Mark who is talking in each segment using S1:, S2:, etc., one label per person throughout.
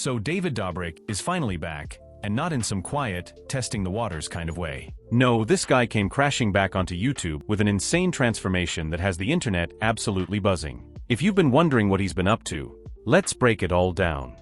S1: So David Dobrik is finally back, and not in some quiet, testing the waters kind of way. No, this guy came crashing back onto YouTube with an insane transformation that has the internet absolutely buzzing. If you've been wondering what he's been up to, let's break it all down.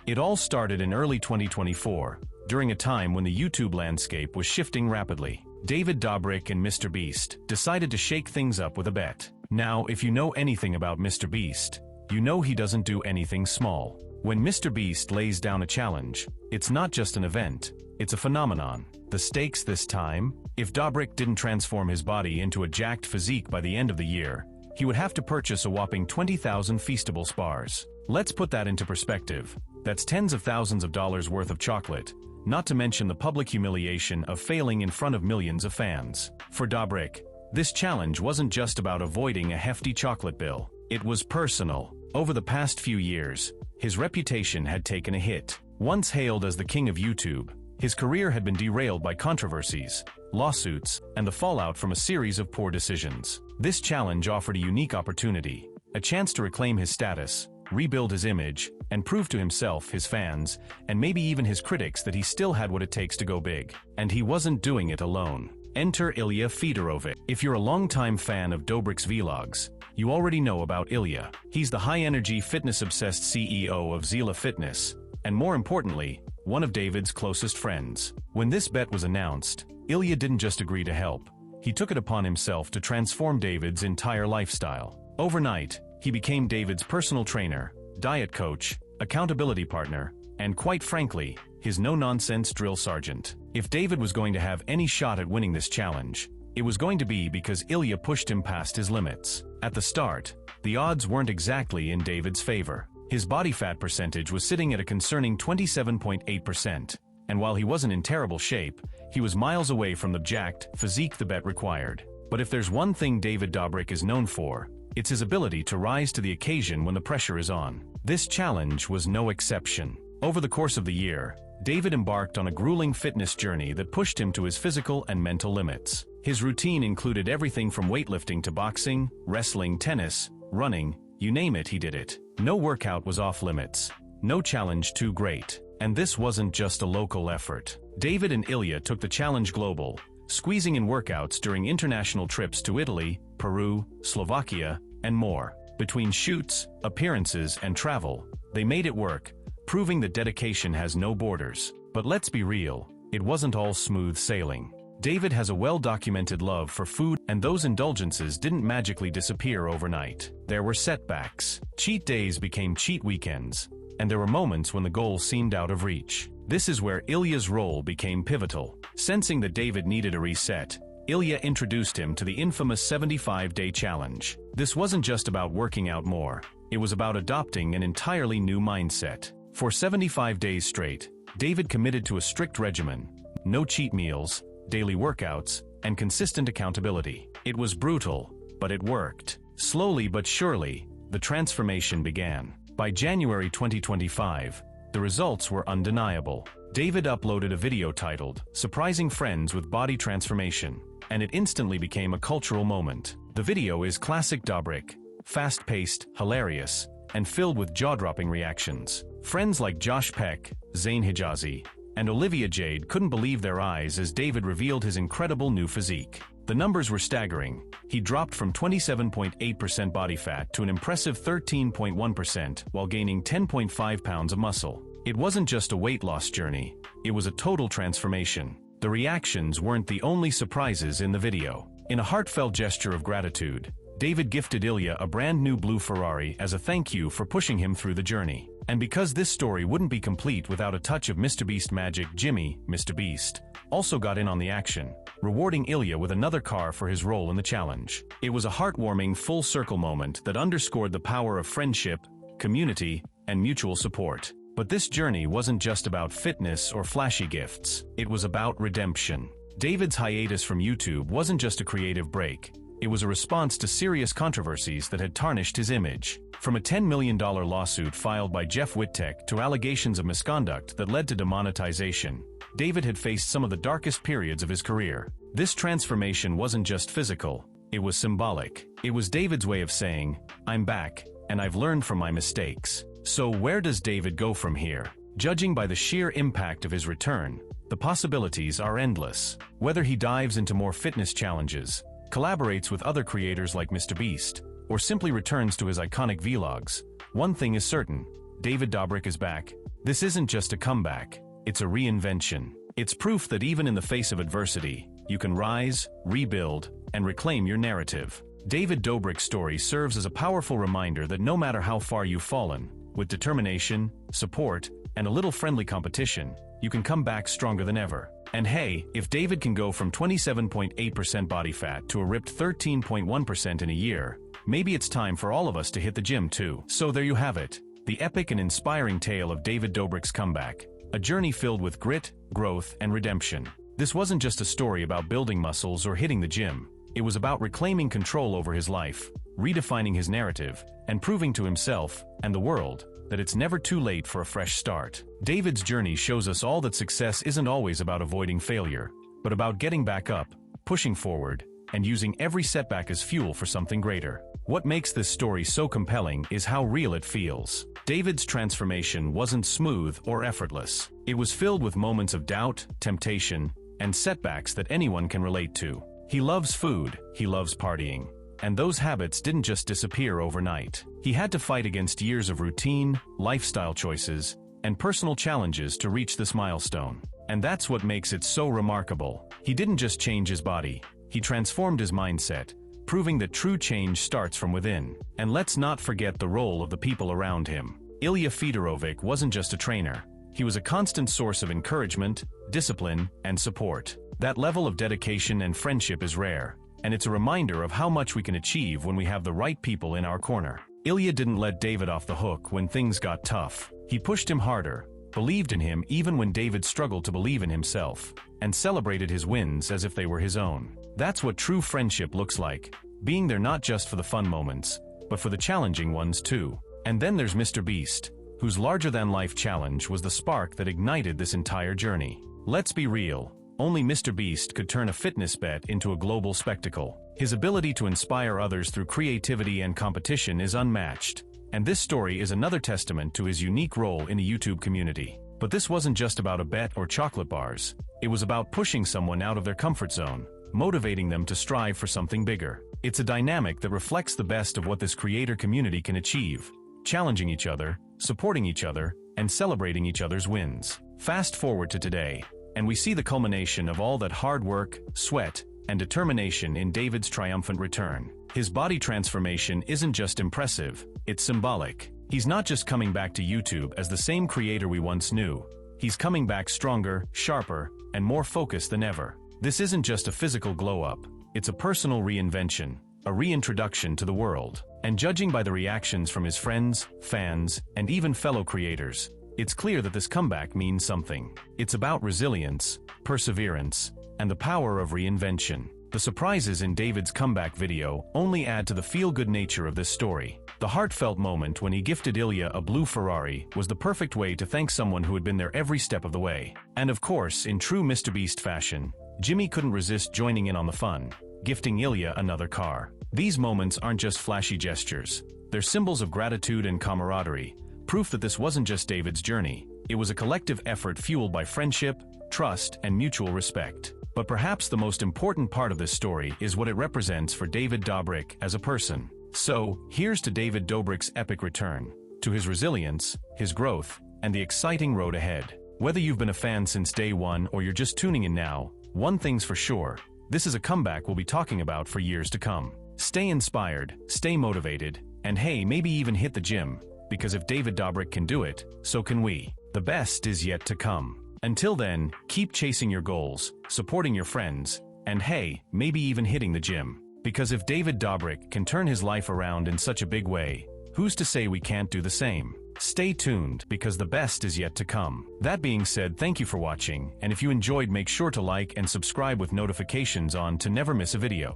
S1: It all started in early 2024, during a time when the YouTube landscape was shifting rapidly. David Dobrik and MrBeast decided to shake things up with a bet. Now, if you know anything about MrBeast, you know he doesn't do anything small. When MrBeast lays down a challenge, it's not just an event, it's a phenomenon. The stakes this time? If Dobrik didn't transform his body into a jacked physique by the end of the year, he would have to purchase a whopping 20,000 Feastables bars. Let's put that into perspective. That's tens of thousands of dollars worth of chocolate, not to mention the public humiliation of failing in front of millions of fans. For Dobrik, this challenge wasn't just about avoiding a hefty chocolate bill. It was personal. Over the past few years, his reputation had taken a hit. Once hailed as the king of YouTube, his career had been derailed by controversies, lawsuits, and the fallout from a series of poor decisions. This challenge offered a unique opportunity, a chance to reclaim his status, rebuild his image, and prove to himself, his fans, and maybe even his critics that he still had what it takes to go big. And he wasn't doing it alone. Enter Ilya Fedorovich. If you're a longtime fan of Dobrik's vlogs, you already know about Ilya. He's the high-energy, fitness-obsessed CEO of Xeela Fitness, and more importantly, one of David's closest friends. When this bet was announced, Ilya didn't just agree to help. He took it upon himself to transform David's entire lifestyle. Overnight, he became David's personal trainer, diet coach, accountability partner, and quite frankly, his no-nonsense drill sergeant. If David was going to have any shot at winning this challenge, it was going to be because Ilya pushed him past his limits. At the start, the odds weren't exactly in David's favor. His body fat percentage was sitting at a concerning 27.8%, and while he wasn't in terrible shape, he was miles away from the jacked physique the bet required. But if there's one thing David Dobrik is known for, it's his ability to rise to the occasion when the pressure is on. This challenge was no exception. Over the course of the year, David embarked on a grueling fitness journey that pushed him to his physical and mental limits. His routine included everything from weightlifting to boxing, wrestling, tennis, running, you name it, he did it. No workout was off limits, no challenge too great. And this wasn't just a local effort. David and Ilya took the challenge global, squeezing in workouts during international trips to Italy, Peru, Slovakia, and more. Between shoots, appearances, and travel, they made it work, proving that dedication has no borders. But let's be real, it wasn't all smooth sailing. David has a well-documented love for food, and those indulgences didn't magically disappear overnight. There were setbacks. Cheat days became cheat weekends, and there were moments when the goal seemed out of reach. This is where Ilya's role became pivotal. Sensing that David needed a reset, Ilya introduced him to the infamous 75-day challenge. This wasn't just about working out more, it was about adopting an entirely new mindset. For 75 days straight, David committed to a strict regimen, no cheat meals, daily workouts, and consistent accountability. It was brutal, but it worked. Slowly but surely, the transformation began. By January 2025, the results were undeniable. David uploaded a video titled, "Surprising Friends with Body Transformation," and it instantly became a cultural moment. The video is classic Dobrik, fast-paced, hilarious, and filled with jaw-dropping reactions. Friends like Josh Peck, Zayn Hijazi, and Olivia Jade couldn't believe their eyes as David revealed his incredible new physique. The numbers were staggering. He dropped from 27.8% body fat to an impressive 13.1% while gaining 10.5 pounds of muscle. It wasn't just a weight loss journey, it was a total transformation. The reactions weren't the only surprises in the video. In a heartfelt gesture of gratitude, David gifted Ilya a brand new blue Ferrari as a thank you for pushing him through the journey. And because this story wouldn't be complete without a touch of MrBeast magic, Jimmy, MrBeast, also got in on the action, rewarding Ilya with another car for his role in the challenge. It was a heartwarming full-circle moment that underscored the power of friendship, community, and mutual support. But this journey wasn't just about fitness or flashy gifts. It was about redemption. David's hiatus from YouTube wasn't just a creative break. It was a response to serious controversies that had tarnished his image. From a $10 million lawsuit filed by Jeff Wittek to allegations of misconduct that led to demonetization, David had faced some of the darkest periods of his career. This transformation wasn't just physical, it was symbolic. It was David's way of saying, "I'm back, and I've learned from my mistakes." So where does David go from here? Judging by the sheer impact of his return, the possibilities are endless. Whether he dives into more fitness challenges, collaborates with other creators like MrBeast, or simply returns to his iconic vlogs, one thing is certain: David Dobrik is back. This isn't just a comeback, it's a reinvention. It's proof that even in the face of adversity, you can rise, rebuild, and reclaim your narrative. David Dobrik's story serves as a powerful reminder that no matter how far you've fallen, with determination, support, and a little friendly competition, you can come back stronger than ever. And hey, if David can go from 27.8% body fat to a ripped 13.1% in a year, maybe it's time for all of us to hit the gym too. So there you have it, the epic and inspiring tale of David Dobrik's comeback, a journey filled with grit, growth, and redemption. This wasn't just a story about building muscles or hitting the gym. It was about reclaiming control over his life, redefining his narrative, and proving to himself, and the world, that it's never too late for a fresh start. David's journey shows us all that success isn't always about avoiding failure, but about getting back up, pushing forward, and using every setback as fuel for something greater. What makes this story so compelling is how real it feels. David's transformation wasn't smooth or effortless. It was filled with moments of doubt, temptation, and setbacks that anyone can relate to. He loves food, he loves partying, and those habits didn't just disappear overnight. He had to fight against years of routine, lifestyle choices, and personal challenges to reach this milestone. And that's what makes it so remarkable. He didn't just change his body, he transformed his mindset, proving that true change starts from within. And let's not forget the role of the people around him. Ilya Fedorovich wasn't just a trainer. He was a constant source of encouragement, discipline, and support. That level of dedication and friendship is rare, and it's a reminder of how much we can achieve when we have the right people in our corner. Ilya didn't let David off the hook when things got tough. He pushed him harder, believed in him even when David struggled to believe in himself, and celebrated his wins as if they were his own. That's what true friendship looks like, being there not just for the fun moments, but for the challenging ones too. And then there's MrBeast, whose larger-than-life challenge was the spark that ignited this entire journey. Let's be real. Only MrBeast could turn a fitness bet into a global spectacle. His ability to inspire others through creativity and competition is unmatched, and this story is another testament to his unique role in the YouTube community. But this wasn't just about a bet or chocolate bars. It was about pushing someone out of their comfort zone, motivating them to strive for something bigger. It's a dynamic that reflects the best of what this creator community can achieve, challenging each other, supporting each other, and celebrating each other's wins. Fast forward to today, and we see the culmination of all that hard work, sweat, and determination in David's triumphant return. His body transformation isn't just impressive, it's symbolic. He's not just coming back to YouTube as the same creator we once knew. He's coming back stronger, sharper, and more focused than ever. This isn't just a physical glow-up, it's a personal reinvention, a reintroduction to the world. And judging by the reactions from his friends, fans, and even fellow creators, it's clear that this comeback means something. It's about resilience, perseverance, and the power of reinvention. The surprises in David's comeback video only add to the feel-good nature of this story. The heartfelt moment when he gifted Ilya a blue Ferrari was the perfect way to thank someone who had been there every step of the way. And of course, in true MrBeast fashion, Jimmy couldn't resist joining in on the fun, gifting Ilya another car. These moments aren't just flashy gestures. They're symbols of gratitude and camaraderie, proof that this wasn't just David's journey. It was a collective effort fueled by friendship, trust, and mutual respect. But perhaps the most important part of this story is what it represents for David Dobrik as a person. So, here's to David Dobrik's epic return, to his resilience, his growth, and the exciting road ahead. Whether you've been a fan since day one or you're just tuning in now, one thing's for sure, this is a comeback we'll be talking about for years to come. Stay inspired, stay motivated, and hey, maybe even hit the gym, because if David Dobrik can do it, so can we. The best is yet to come. Until then, keep chasing your goals, supporting your friends, and hey, maybe even hitting the gym. Because if David Dobrik can turn his life around in such a big way, who's to say we can't do the same? Stay tuned, because the best is yet to come. That being said, thank you for watching, and if you enjoyed, make sure to like and subscribe with notifications on to never miss a video.